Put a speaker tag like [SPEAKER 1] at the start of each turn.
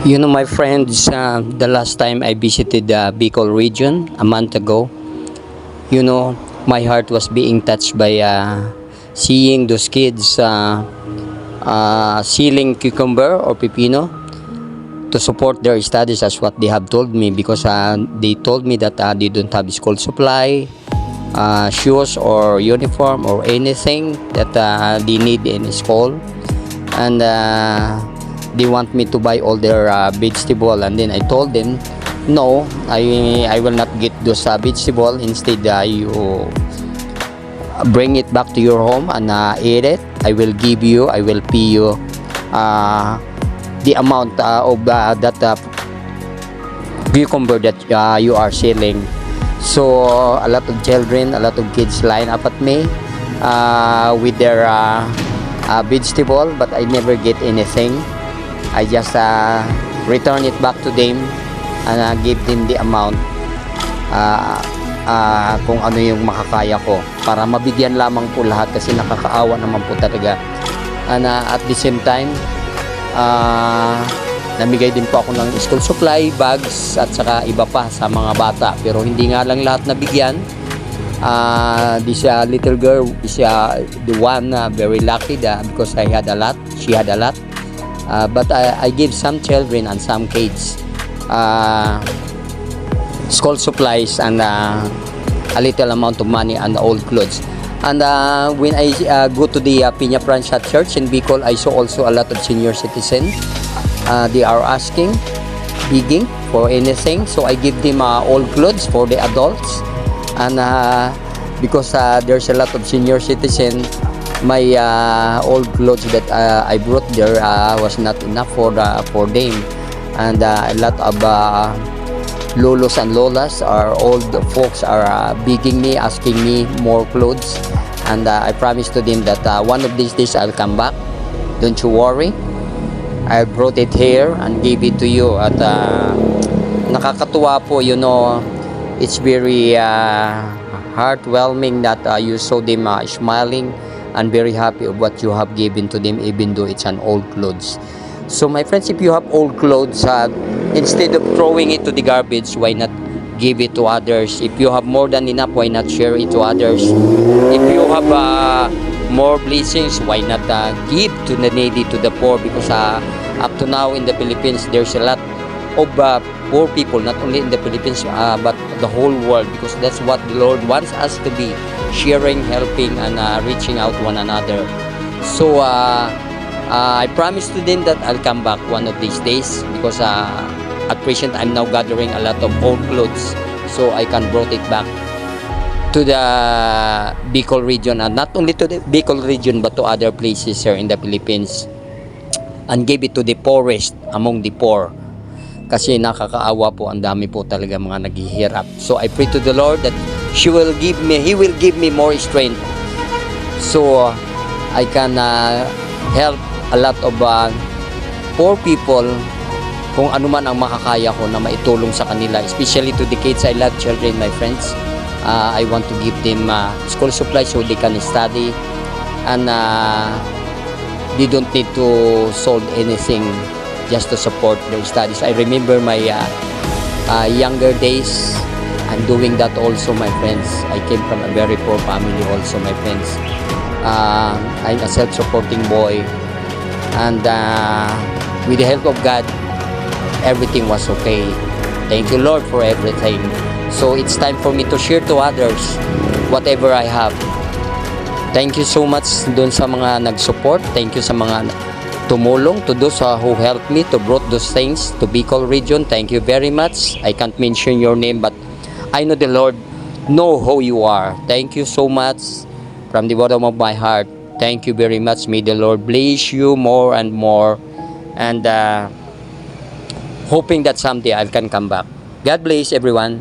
[SPEAKER 1] You know, my friends, the last time I visited the Bicol region a month ago, you know, my heart was being touched by seeing those kids sealing cucumber or pepino to support their studies, as what they have told me, because they told me that they don't have school supply, shoes or uniform or anything that they need in school, and they want me to buy all their vegetable. And then I told them, no, I will not get those vegetable. Instead, you bring it back to your home and eat it. I will pay you the amount of that cucumber that you are selling. So a lot of children, a lot of kids line up at me with their vegetable, but I never get anything. I just return it back to them and give them the amount kung ano yung makakaya ko, para mabigyan lamang po lahat, kasi nakakaawa naman po talaga. And at the same time, namigay din po ako ng school supply, bags at saka iba pa sa mga bata, pero hindi nga lang lahat nabigyan. This little girl is the one very lucky because I had a lot, she had a lot. But I give some children and some kids school supplies and a little amount of money and old clothes. And when I go to the Piña Francia Church in Bicol, I saw also a lot of senior citizens. They are begging for anything, so I give them old clothes for the adults. And because there's a lot of senior citizens, my old clothes that I brought there was not enough for them, and a lot of lolos and lolas, our old folks, are begging me, asking me more clothes. And I promised to them that one of these days I'll come back. Don't you worry, I brought it here and gave it to you. At nakakatuwa po, you know, it's very heartwarming that you saw them smiling and very happy of what you have given to them, even though it's an old clothes. So my friends, if you have old clothes, instead of throwing it to the garbage, why not give it to others? If you have more than enough, why not share it to others? If you have more blessings, why not give to the needy, to the poor? Because up to now in the Philippines, there's a lot of poor people, not only in the Philippines but the whole world, because that's what the Lord wants us to be, sharing, helping, and reaching out one another. So I promise to them that I'll come back one of these days, because at present I'm now gathering a lot of old clothes so I can brought it back to the Bicol region, and not only to the Bicol region but to other places here in the Philippines, and give it to the poorest among the poor. Kasi nakakaawa po, ang dami po talaga mga naghihirap. So I pray to the Lord that He will give me more strength, so I can help a lot of poor people, kung ano man ang makakaya ko na maitulong sa kanila, especially to the kids. I love children, my friends. I want to give them school supplies so they can study, and they don't need to sold anything just to support their studies. I remember my younger days. I'm doing that also, my friends. I came from a very poor family also, my friends. I'm a self-supporting boy, and with the help of God, everything was okay. Thank you, Lord, for everything. So it's time for me to share to others whatever I have. Thank you so much dun sa mga nag-support. Thank you sa mga tumulong, to those who helped me to brought those things to Bicol region. Thank you very much. I can't mention your name, but I know the Lord know who you are. Thank you so much from the bottom of my heart. Thank you very much. May the Lord bless you more and more, and hoping that someday I can come back. God bless everyone.